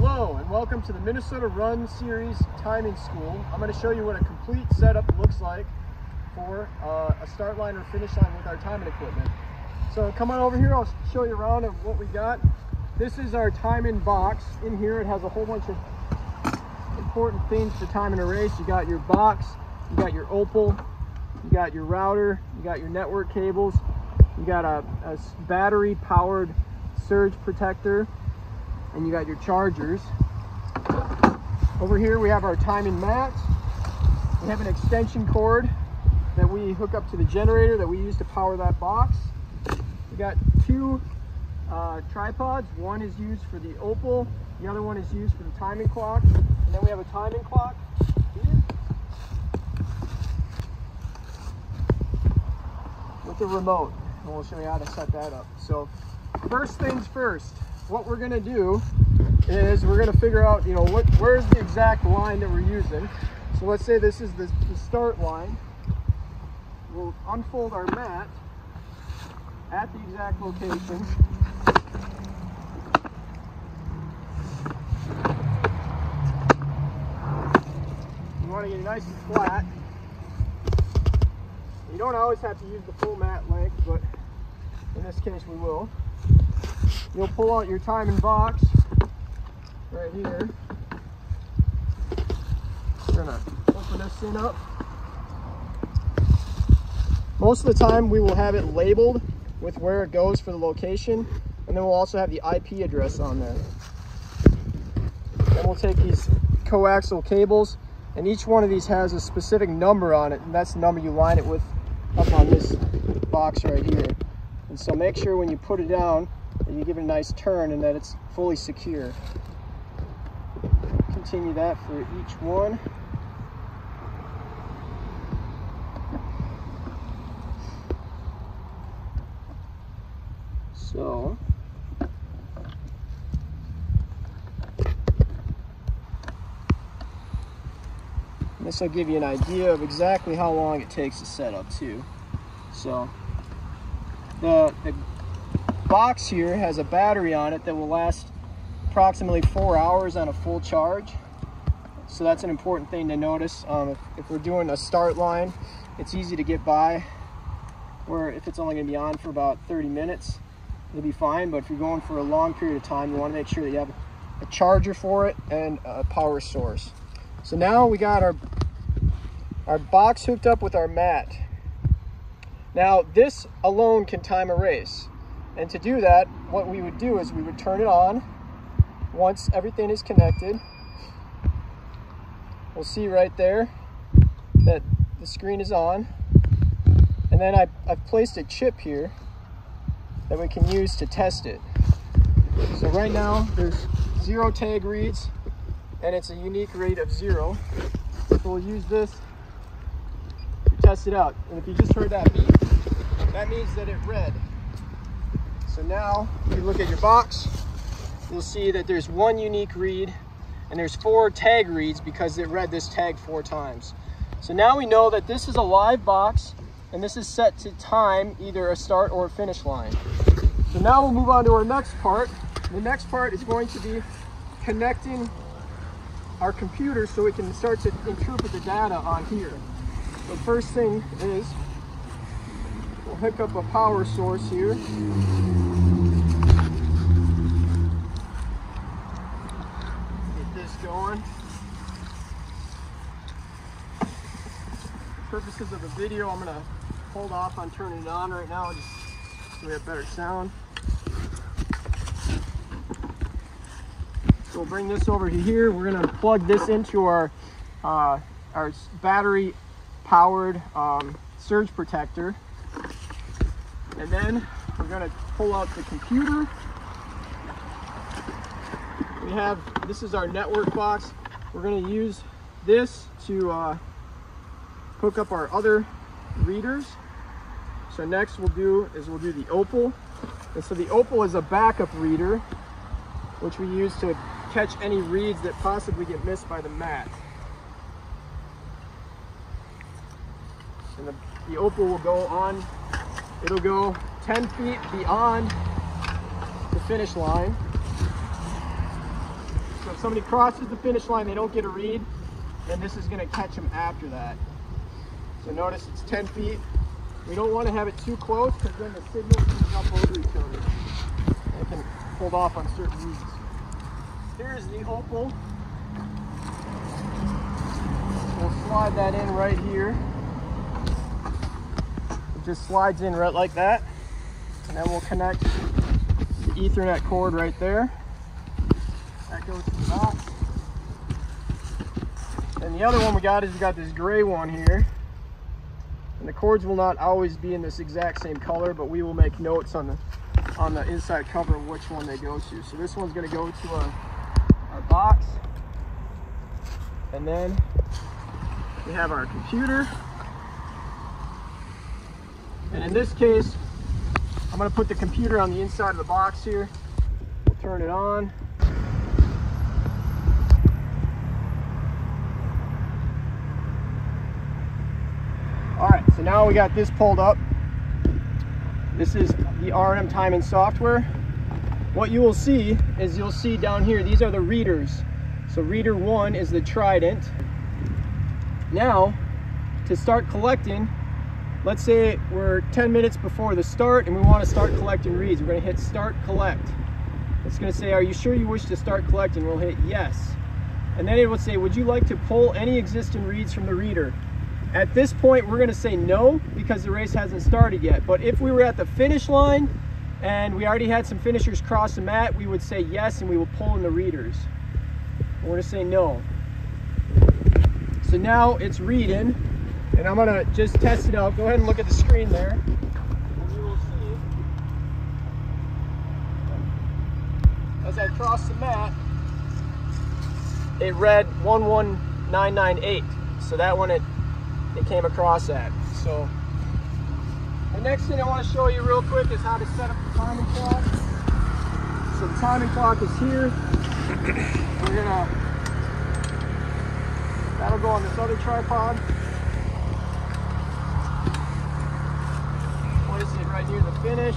Hello and welcome to the Minnesota Run Series Timing School. I'm going to show you what a complete setup looks like for a start line or finish line with our timing equipment. So come on over here, I'll show you around of what we got. This is our timing box. In here it has a whole bunch of important things for timing a race. You got your box, you got your Opal, you got your router, you got your network cables, you got a battery powered surge protector, and you got your chargers. Over here we have our timing mat. We have an extension cord that we hook up to the generator that we use to power that box. We got two tripods. One is used for the Opal, the other one is used for the timing clock, and then we have a timing clock here with the remote, and we'll show you how to set that up. So first things first, what we're going to do is we're going to figure out, where's the exact line that we're using. So let's say this is the start line. We'll unfold our mat at the exact location. You want to get it nice and flat. You don't always have to use the full mat length, but in this case we will. You'll pull out your timing box right here. We're gonna open this thing up. Most of the time we will have it labeled with where it goes for the location, and then we'll also have the IP address on there. Then we'll take these coaxial cables, and each one of these has a specific number on it, and that's the number you line it with up on this box right here. And so make sure when you put it down that you give it a nice turn and that it's fully secure. Continue that for each one. So this will give you an idea of exactly how long it takes to set up too. So the box here has a battery on it that will last approximately 4 hours on a full charge. So that's an important thing to notice. If we're doing a start line, it's easy to get by, where if it's only going to be on for about 30 minutes, it'll be fine. But if you're going for a long period of time, you want to make sure that you have a charger for it and a power source. So now we got our box hooked up with our mat. Now this alone can time a race. And to do that, what we would do is we would turn it on once everything is connected. We'll see right there that the screen is on. And then I've placed a chip here that we can use to test it. So right now there's 0 tag reads, and it's a unique rate of 0. So we'll use this to test it out. And if you just heard that beep, that means that it read. So now, if you look at your box, you'll see that there's 1 unique read, and there's 4 tag reads because it read this tag 4 times. So now we know that this is a live box, and this is set to time either a start or a finish line. So now we'll move on to our next part. The next part is going to be connecting our computer so we can start to interpret the data on here. The first thing is we'll hook up a power source here. Going. For purposes of the video, I'm going to hold off on turning it on right now just so we have better sound. So we'll bring this over to here. We're going to plug this into our battery powered surge protector, and then we're going to pull out the computer. This is our network box. We're going to use this to hook up our other readers. So next we'll do the Opal. And so the Opal is a backup reader, which we use to catch any reads that possibly get missed by the mat. And the Opal will go on, it'll go 10 feet beyond the finish line. So somebody crosses the finish line, they don't get a read, then this is going to catch them after that. So notice it's 10 feet. We don't want to have it too close because then the signals can jump over each other. They can hold off on certain reads. Here's the opal. We'll slide that in right here. It just slides in right like that. And then we'll connect the Ethernet cord right there. That goes to the box. And the other one we got is we got this gray one here. And the cords will not always be in this exact same color, but we will make notes on the inside cover of which one they go to. So this one's going to go to our box. And then we have our computer. And in this case, I'm going to put the computer on the inside of the box here. We'll turn it on. All right, so now we got this pulled up. This is the RM timing software. What you will see is you'll see down here, these are the readers. So reader 1 is the Trident. Now, to start collecting, let's say we're 10 minutes before the start and we want to start collecting reads. We're going to hit start collect. It's going to say, are you sure you wish to start collecting? We'll hit yes. And then it will say, would you like to pull any existing reads from the reader? At this point, we're going to say no because the race hasn't started yet. But if we were at the finish line and we already had some finishers cross the mat, we would say yes and we will pull in the readers. We're going to say no. So now it's reading, and I'm going to just test it out. Go ahead and look at the screen there. And you will see, as I cross the mat, it read 11998. So that one it came across at. So the next thing I want to show you real quick is how to set up the timing clock. So the timing clock is here. That'll go on this other tripod. Place it right near the finish.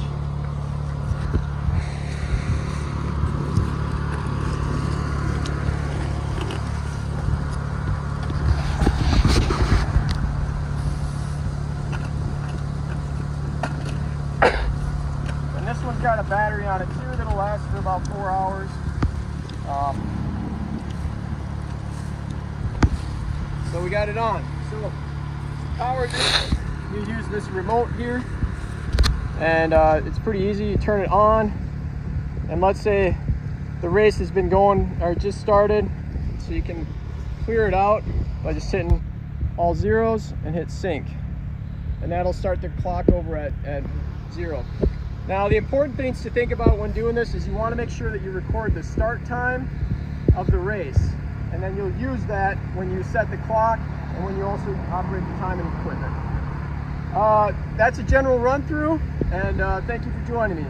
And this one's got a battery on it too that'll last for about 4 hours. So we got it on. So power this, you use this remote here, and it's pretty easy. You turn it on, and let's say the race has been going or just started, so you can clear it out by just hitting all zeros and hit sync, and that'll start the clock over at 0. Now the important things to think about when doing this is you want to make sure that you record the start time of the race, and then you'll use that when you set the clock and when you also operate the timing equipment. That's a general run through, and thank you for joining me.